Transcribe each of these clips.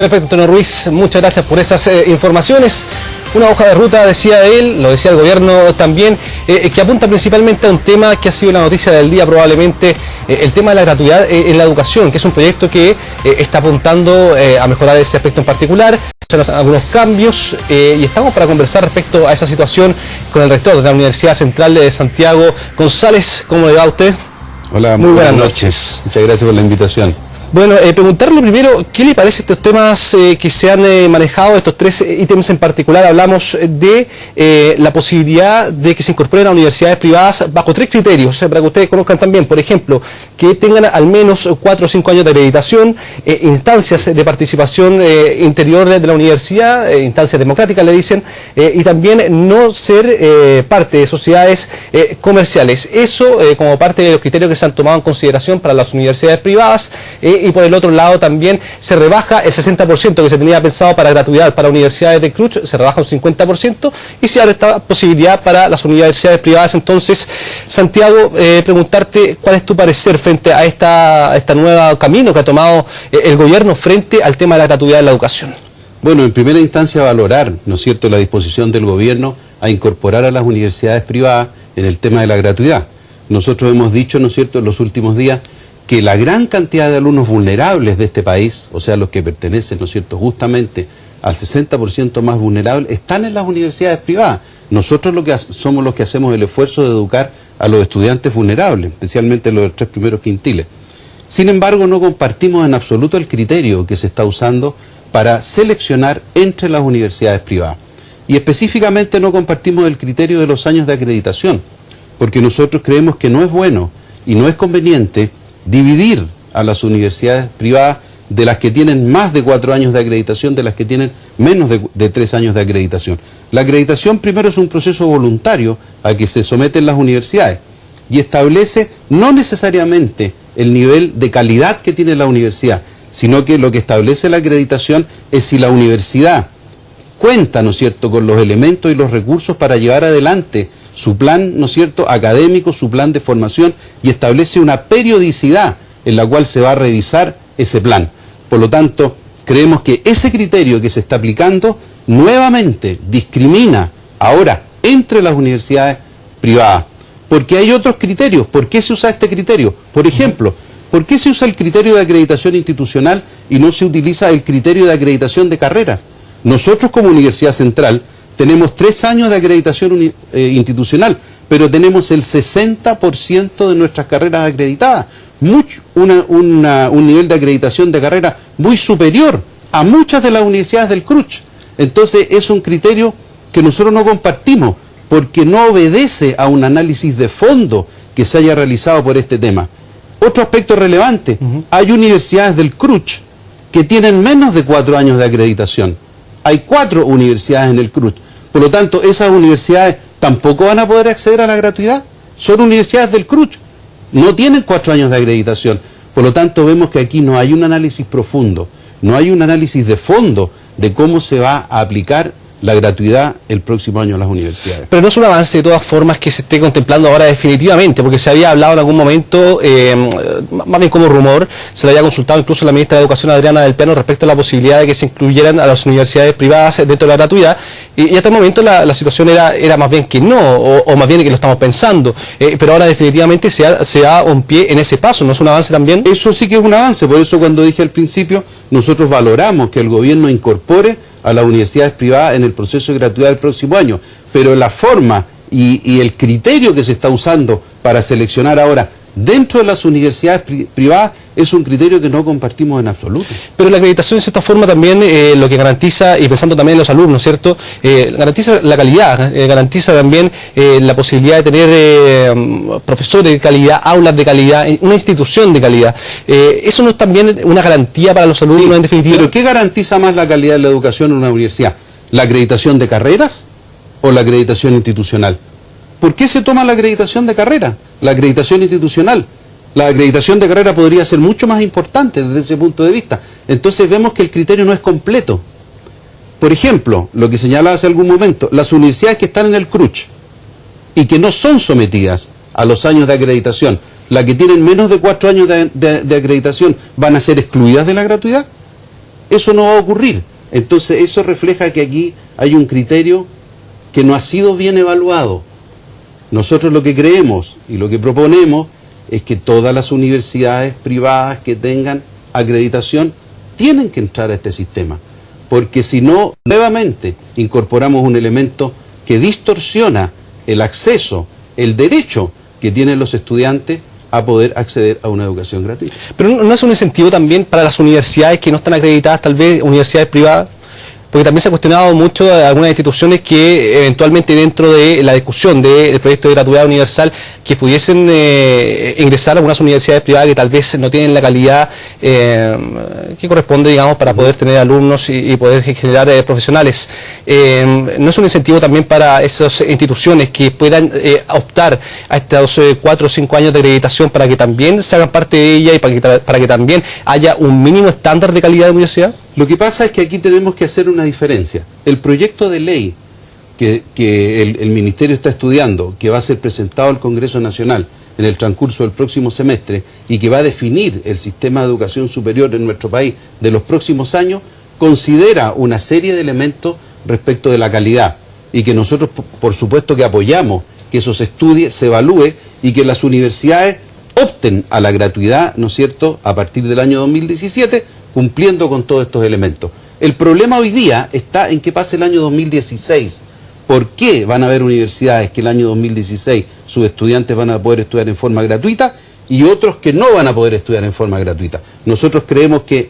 Perfecto, Antonio Ruiz, muchas gracias por esas informaciones. Una hoja de ruta, decía él, lo decía el gobierno también, que apunta principalmente a un tema que ha sido la noticia del día probablemente, el tema de la gratuidad en la educación, que es un proyecto que está apuntando a mejorar ese aspecto en particular, algunos cambios, y estamos para conversar respecto a esa situación con el rector de la Universidad Central de Santiago, González. ¿Cómo le va a usted? Hola, muy buenas noches. Muchas gracias por la invitación. Bueno, preguntarle primero, ¿qué le parece estos temas que se han manejado, estos tres ítems en particular? Hablamos de la posibilidad de que se incorporen a universidades privadas bajo tres criterios, para que ustedes conozcan también. Por ejemplo, que tengan al menos 4 o 5 años de acreditación, instancias de participación interior de la universidad, instancias democráticas le dicen, y también no ser parte de sociedades comerciales. Eso como parte de los criterios que se han tomado en consideración para las universidades privadas. Y por el otro lado también se rebaja el 60% que se tenía pensado para gratuidad para universidades de CRUCH, se rebaja un 50% y se abre esta posibilidad para las universidades privadas. Entonces, Santiago, preguntarte cuál es tu parecer frente a esta nueva camino que ha tomado el gobierno frente al tema de la gratuidad de la educación. Bueno, en primera instancia valorar, ¿no es cierto?, la disposición del gobierno a incorporar a las universidades privadas en el tema de la gratuidad. Nosotros hemos dicho, ¿no es cierto?, en los últimos días, que la gran cantidad de alumnos vulnerables de este país, o sea, los que pertenecen, ¿no es cierto?, justamente al 60% más vulnerable, están en las universidades privadas. Nosotros somos los que hacemos el esfuerzo de educar a los estudiantes vulnerables, especialmente los 3 primeros quintiles. Sin embargo, no compartimos en absoluto el criterio que se está usando para seleccionar entre las universidades privadas. Y específicamente no compartimos el criterio de los años de acreditación, porque nosotros creemos que no es bueno y no es conveniente dividir a las universidades privadas de las que tienen más de 4 años de acreditación, de las que tienen menos de 3 años de acreditación. La acreditación primero es un proceso voluntario a que se someten las universidades y establece no necesariamente el nivel de calidad que tiene la universidad, sino que lo que establece la acreditación es si la universidad cuenta, ¿no es cierto?, con los elementos y los recursos para llevar adelante su plan, ¿no es cierto?, académico, su plan de formación, y establece una periodicidad en la cual se va a revisar ese plan. Por lo tanto, creemos que ese criterio que se está aplicando nuevamente discrimina ahora entre las universidades privadas. Porque hay otros criterios. ¿Por qué se usa este criterio? Por ejemplo, ¿por qué se usa el criterio de acreditación institucional y no se utiliza el criterio de acreditación de carreras? Nosotros como Universidad Central tenemos 3 años de acreditación institucional, pero tenemos el 60% de nuestras carreras acreditadas. Un nivel de acreditación de carrera muy superior a muchas de las universidades del CRUCH. Entonces es un criterio que nosotros no compartimos, porque no obedece a un análisis de fondo que se haya realizado por este tema. Otro aspecto relevante, hay universidades del CRUCH que tienen menos de 4 años de acreditación. Hay 4 universidades en el CRUCH. Por lo tanto, esas universidades tampoco van a poder acceder a la gratuidad. Son universidades del CRUCH. No tienen 4 años de acreditación. Por lo tanto, vemos que aquí no hay un análisis profundo, no hay un análisis de fondo de cómo se va a aplicar la gratuidad el próximo año en las universidades. Pero no es un avance de todas formas que se esté contemplando ahora definitivamente, porque se había hablado en algún momento, más bien como rumor, se le había consultado incluso a la ministra de Educación, Adriana del Pino, respecto a la posibilidad de que se incluyeran a las universidades privadas dentro de la gratuidad, y hasta el momento la situación era más bien que no, o más bien que lo estamos pensando, pero ahora definitivamente se da un pie en ese paso. ¿No es un avance también? Eso sí que es un avance, por eso cuando dije al principio, nosotros valoramos que el gobierno incorpore a las universidades privadas en el proceso de gratuidad del próximo año, pero la forma y el criterio que se está usando para seleccionar ahora dentro de las universidades privadas es un criterio que no compartimos en absoluto. Pero la acreditación de cierta forma también lo que garantiza, y pensando también en los alumnos, ¿cierto?, garantiza la calidad, garantiza también la posibilidad de tener profesores de calidad, aulas de calidad, una institución de calidad. ¿Eso no es también una garantía para los alumnos, sí, en definitiva? Pero ¿qué garantiza más la calidad de la educación en una universidad? ¿La acreditación de carreras o la acreditación institucional? ¿Por qué se toma la acreditación de carrera? La acreditación institucional. La acreditación de carrera podría ser mucho más importante desde ese punto de vista. Entonces vemos que el criterio no es completo. Por ejemplo, lo que señalaba hace algún momento, las universidades que están en el CRUCH y que no son sometidas a los años de acreditación, las que tienen menos de 4 años de acreditación, ¿van a ser excluidas de la gratuidad? Eso no va a ocurrir. Entonces eso refleja que aquí hay un criterio que no ha sido bien evaluado. Nosotros lo que creemos y lo que proponemos es que todas las universidades privadas que tengan acreditación tienen que entrar a este sistema, porque si no, nuevamente incorporamos un elemento que distorsiona el acceso, el derecho que tienen los estudiantes a poder acceder a una educación gratuita. Pero ¿no es un incentivo también para las universidades que no están acreditadas, tal vez universidades privadas? Porque también se ha cuestionado mucho de algunas instituciones que eventualmente dentro de la discusión del proyecto de gratuidad universal que pudiesen ingresar a algunas universidades privadas que tal vez no tienen la calidad que corresponde, digamos, para poder tener alumnos y poder generar profesionales. ¿No es un incentivo también para esas instituciones que puedan optar a estos 4 o 5 años de acreditación para que también se hagan parte de ella y para que también haya un mínimo estándar de calidad de universidad? Lo que pasa es que aquí tenemos que hacer una diferencia. El proyecto de ley que el Ministerio está estudiando, que va a ser presentado al Congreso Nacional en el transcurso del próximo semestre y que va a definir el sistema de educación superior en nuestro país de los próximos años, considera una serie de elementos respecto de la calidad y que nosotros, por supuesto, que apoyamos que eso se estudie, se evalúe y que las universidades opten a la gratuidad, ¿no es cierto?, a partir del año 2017, cumpliendo con todos estos elementos. El problema hoy día está en que pase el año 2016. ¿Por qué van a haber universidades que el año 2016 sus estudiantes van a poder estudiar en forma gratuita y otros que no van a poder estudiar en forma gratuita? Nosotros creemos que,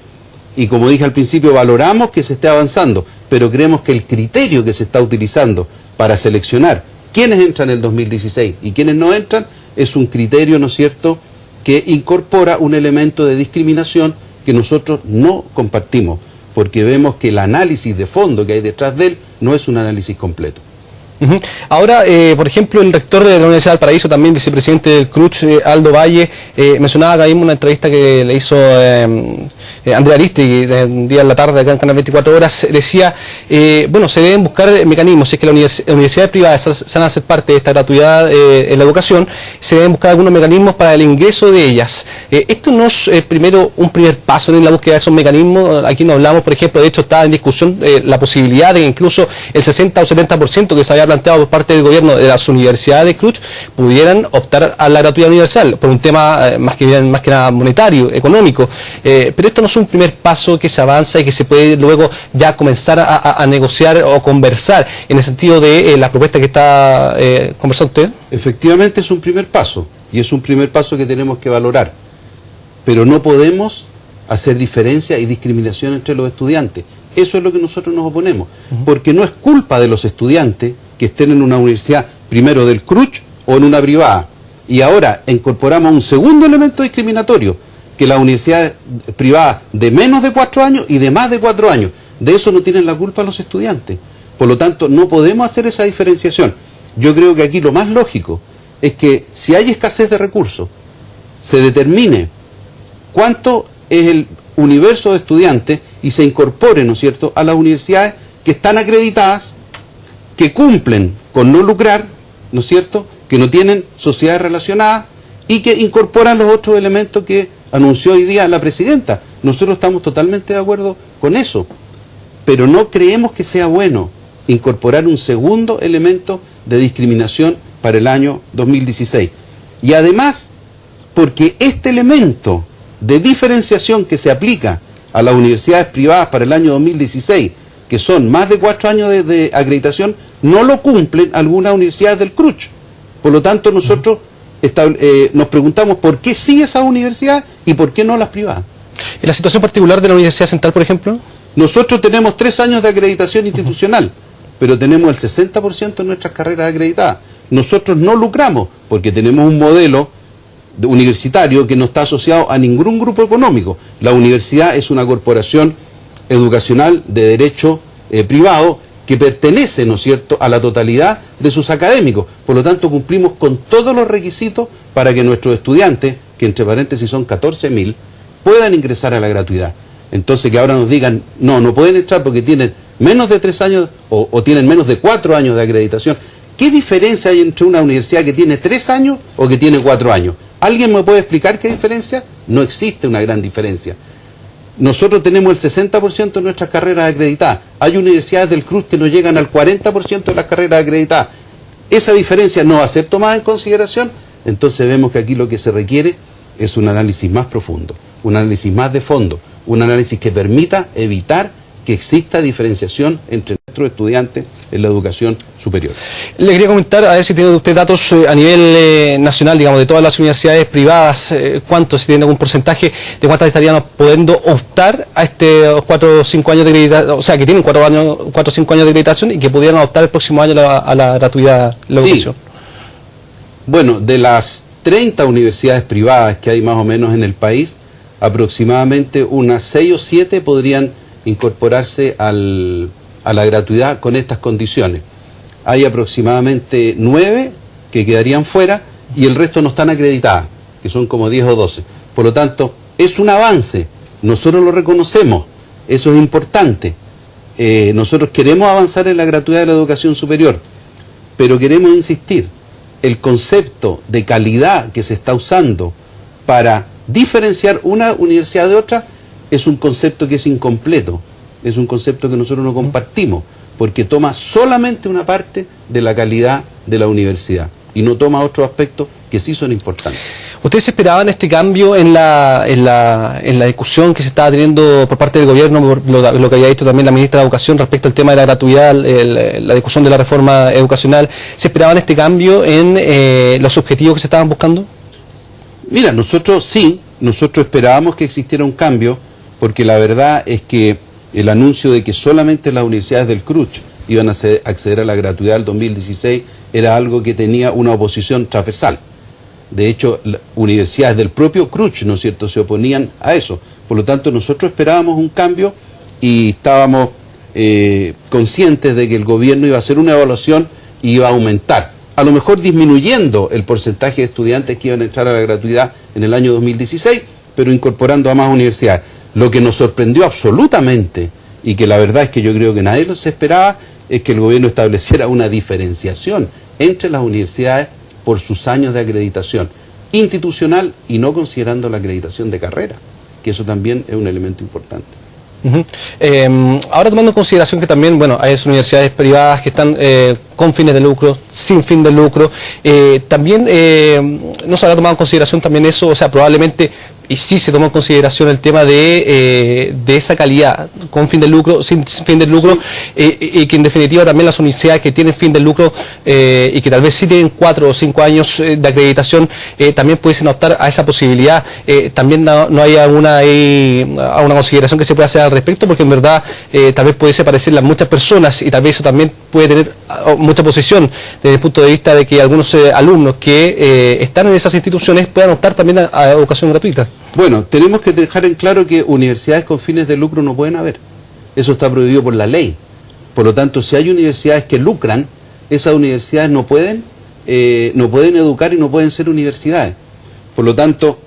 y como dije al principio, valoramos que se esté avanzando, pero creemos que el criterio que se está utilizando para seleccionar quiénes entran en el 2016 y quiénes no entran es un criterio, ¿no es cierto?, que incorpora un elemento de discriminación que nosotros no compartimos, porque vemos que el análisis de fondo que hay detrás de él no es un análisis completo. Ahora, por ejemplo, el rector de la Universidad del Paraíso, también vicepresidente del CRUCH, Aldo Valle, mencionaba acá mismo una entrevista que le hizo Andrea Aristegui un día en la tarde acá en Canal 24 Horas, decía, bueno, se deben buscar mecanismos, si es que las universidades privadas se van a hacer parte de esta gratuidad en la educación, se deben buscar algunos mecanismos para el ingreso de ellas. Esto no es primero un primer paso en la búsqueda de esos mecanismos. Aquí no hablamos, por ejemplo, de hecho está en discusión la posibilidad de que incluso el 60 o 70% que se había planteado por parte del gobierno de las universidades de CRUCH pudieran optar a la gratuidad universal por un tema más que nada monetario, económico, pero esto no es un primer paso que se avanza y que se puede luego ya comenzar a negociar o conversar en el sentido de la propuesta que está conversando usted. Efectivamente es un primer paso y es un primer paso que tenemos que valorar, pero no podemos hacer diferencia y discriminación entre los estudiantes. Eso es lo que nosotros nos oponemos, porque no es culpa de los estudiantes que estén en una universidad, primero del CRUCH o en una privada. Y ahora incorporamos un segundo elemento discriminatorio, que las universidades privadas de menos de 4 años y de más de 4 años. De eso no tienen la culpa los estudiantes. Por lo tanto, no podemos hacer esa diferenciación. Yo creo que aquí lo más lógico es que si hay escasez de recursos, se determine cuánto es el universo de estudiantes y se incorpore, ¿no es cierto?, a las universidades que están acreditadas, que cumplen con no lucrar, ¿no es cierto?, que no tienen sociedades relacionadas y que incorporan los otros elementos que anunció hoy día la presidenta. Nosotros estamos totalmente de acuerdo con eso, pero no creemos que sea bueno incorporar un segundo elemento de discriminación para el año 2016. Y además, porque este elemento de diferenciación que se aplica a las universidades privadas para el año 2016, que son más de 4 años de acreditación, no lo cumplen algunas universidades del CRUCH. Por lo tanto, nosotros nos preguntamos por qué sí esas universidades y por qué no las privadas. ¿En la situación particular de la Universidad Central, por ejemplo? Nosotros tenemos 3 años de acreditación institucional, pero tenemos el 60% de nuestras carreras acreditadas. Nosotros no lucramos porque tenemos un modelo universitario que no está asociado a ningún grupo económico. La universidad es una corporación educacional de derecho privado que pertenece, ¿no es cierto?, a la totalidad de sus académicos. Por lo tanto, cumplimos con todos los requisitos para que nuestros estudiantes, que entre paréntesis son 14.000, puedan ingresar a la gratuidad. Entonces, que ahora nos digan, no pueden entrar porque tienen menos de 3 años o tienen menos de 4 años de acreditación. ¿Qué diferencia hay entre una universidad que tiene 3 años o que tiene 4 años? ¿Alguien me puede explicar qué diferencia? No existe una gran diferencia. nosotros tenemos el 60% de nuestras carreras acreditadas. Hay universidades del CRUCH que no llegan al 40% de las carreras acreditadas. Esa diferencia no va a ser tomada en consideración. Entonces vemos que aquí lo que se requiere es un análisis más profundo, un análisis más de fondo, un análisis que permita evitar que exista diferenciación entre nuestros estudiantes en la educación superior. Le quería comentar, a ver si tiene usted datos a nivel nacional, digamos, de todas las universidades privadas, cuántos, si tiene algún porcentaje de cuántas estarían pudiendo optar a estos 4 o 5 años de acreditación, o sea, que tienen 4 o 5 años de acreditación y que pudieran optar el próximo año a la gratuidad de la educación. Bueno, de las 30 universidades privadas que hay más o menos en el país, aproximadamente unas 6 o 7 podrían incorporarse a la gratuidad con estas condiciones. Hay aproximadamente 9 que quedarían fuera y el resto no están acreditadas, que son como 10 o 12. Por lo tanto, es un avance, nosotros lo reconocemos, eso es importante. Nosotros queremos avanzar en la gratuidad de la educación superior, pero queremos insistir, el concepto de calidad que se está usando para diferenciar una universidad de otra es un concepto que es incompleto, es un concepto que nosotros no compartimos, porque toma solamente una parte de la calidad de la universidad y no toma otros aspectos que sí son importantes. ¿Ustedes esperaban este cambio en la discusión que se estaba teniendo por parte del gobierno, por lo que había dicho también la ministra de Educación respecto al tema de la gratuidad, la discusión de la reforma educacional? ¿Se esperaban este cambio en los objetivos que se estaban buscando? Mira, nosotros esperábamos que existiera un cambio, porque la verdad es que el anuncio de que solamente las universidades del CRUCH iban a acceder a la gratuidad del 2016 era algo que tenía una oposición transversal. De hecho, universidades del propio CRUCH, ¿no es cierto?, se oponían a eso. Por lo tanto, nosotros esperábamos un cambio y estábamos conscientes de que el gobierno iba a hacer una evaluación y iba a aumentar, a lo mejor disminuyendo el porcentaje de estudiantes que iban a entrar a la gratuidad en el año 2016, pero incorporando a más universidades. Lo que nos sorprendió absolutamente, y que la verdad es que yo creo que nadie los esperaba, es que el gobierno estableciera una diferenciación entre las universidades por sus años de acreditación institucional y no considerando la acreditación de carrera, que eso también es un elemento importante. Ahora tomando en consideración que también, bueno, hay universidades privadas que están con fines de lucro, sin fin de lucro, también no se habrá tomado en consideración también eso, o sea, probablemente, y sí se tomó en consideración el tema de esa calidad, con fin de lucro, sin fin de lucro, y que en definitiva también las universidades que tienen fin de lucro y que tal vez sí tienen 4 o 5 años de acreditación, también pudiesen optar a esa posibilidad. También no hay alguna consideración que se pueda hacer al respecto, porque en verdad tal vez pudiese parecerle a muchas personas y tal vez eso también puede tener mucha posición desde el punto de vista de que algunos alumnos que están en esas instituciones puedan optar también a educación gratuita. Bueno, tenemos que dejar en claro que universidades con fines de lucro no pueden haber. Eso está prohibido por la ley. Por lo tanto, si hay universidades que lucran, esas universidades no pueden educar y no pueden ser universidades. Por lo tanto,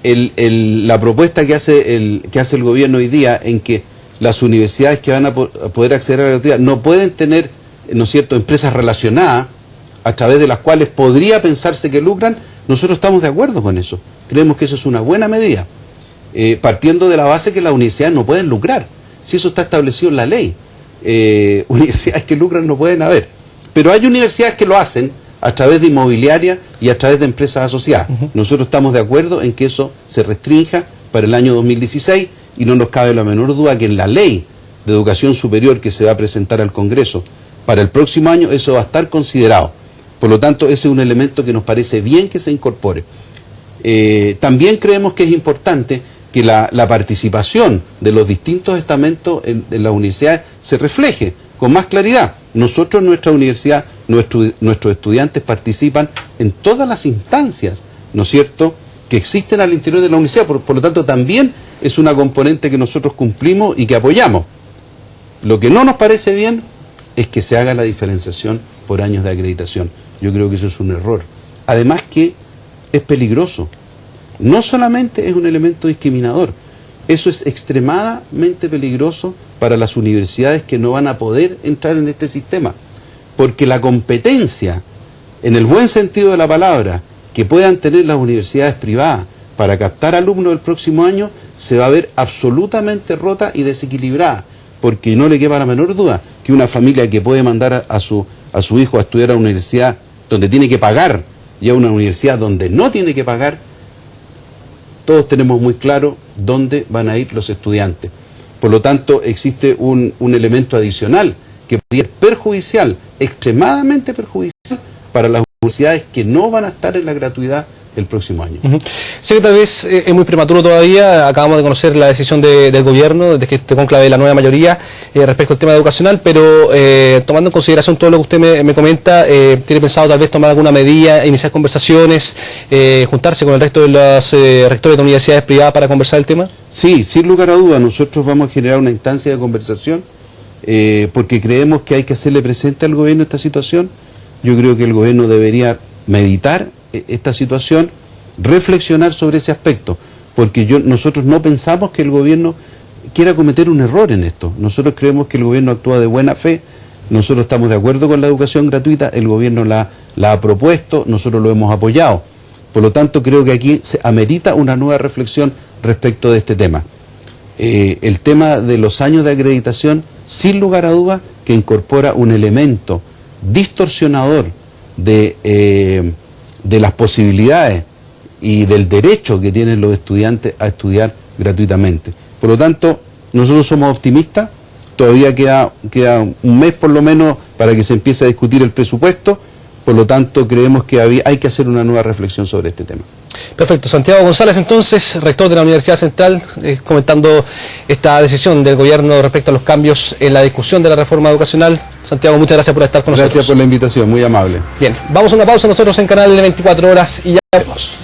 la propuesta que hace el gobierno hoy día en que las universidades que van a poder acceder a la gratuidad no pueden tener, ¿no es cierto?, empresas relacionadas a través de las cuales podría pensarse que lucran, nosotros estamos de acuerdo con eso. Creemos que eso es una buena medida, partiendo de la base que las universidades no pueden lucrar, si eso está establecido en la ley. Universidades que lucran no pueden haber, pero hay universidades que lo hacen a través de inmobiliaria y a través de empresas asociadas. Nosotros estamos de acuerdo en que eso se restrinja para el año 2016 y no nos cabe la menor duda que en la ley de educación superior que se va a presentar al Congreso para el próximo año eso va a estar considerado. Por lo tanto, ese es un elemento que nos parece bien que se incorpore. También creemos que es importante que la participación de los distintos estamentos en las universidades se refleje con más claridad. Nosotros en nuestra universidad, nuestros estudiantes participan en todas las instancias, ¿no es cierto?, que existen al interior de la universidad. Por lo tanto, también es una componente que nosotros cumplimos y que apoyamos. Lo que no nos parece bien es que se haga la diferenciación por años de acreditación. Yo creo que eso es un error. Además que es peligroso. No solamente es un elemento discriminador, eso es extremadamente peligroso para las universidades que no van a poder entrar en este sistema, porque la competencia, en el buen sentido de la palabra, que puedan tener las universidades privadas para captar alumnos del próximo año, se va a ver absolutamente rota y desequilibrada, porque no le quepa la menor duda que una familia que puede mandar a su hijo a estudiar a una universidad donde tiene que pagar y a una universidad donde no tiene que pagar, todos tenemos muy claro dónde van a ir los estudiantes. Por lo tanto, existe un elemento adicional que podría ser perjudicial, extremadamente perjudicial para las universidades que no van a estar en la gratuidad el próximo año. Sé que tal vez es muy prematuro todavía, acabamos de conocer la decisión del gobierno, desde que este conclave de la nueva mayoría respecto al tema educacional, pero tomando en consideración todo lo que usted me comenta, ¿tiene pensado tal vez tomar alguna medida, iniciar conversaciones, juntarse con el resto de los rectores de universidades privadas para conversar el tema? Sí, sin lugar a dudas, nosotros vamos a generar una instancia de conversación porque creemos que hay que hacerle presente al gobierno esta situación. Yo creo que el gobierno debería meditar esta situación, reflexionar sobre ese aspecto, porque nosotros no pensamos que el gobierno quiera cometer un error en esto. Nosotros creemos que el gobierno actúa de buena fe, nosotros estamos de acuerdo con la educación gratuita, el gobierno la ha propuesto, nosotros lo hemos apoyado. Por lo tanto, creo que aquí se amerita una nueva reflexión respecto de este tema. El tema de los años de acreditación, sin lugar a dudas, que incorpora un elemento distorsionador de las posibilidades y del derecho que tienen los estudiantes a estudiar gratuitamente. Por lo tanto, nosotros somos optimistas, todavía queda un mes por lo menos para que se empiece a discutir el presupuesto, por lo tanto creemos que hay que hacer una nueva reflexión sobre este tema. Perfecto. Santiago González, entonces, rector de la Universidad Central, comentando esta decisión del gobierno respecto a los cambios en la discusión de la reforma educacional. Santiago, muchas gracias por estar con nosotros. Gracias por la invitación, muy amable. Bien, vamos a una pausa nosotros en Canal 24 Horas y ya vemos.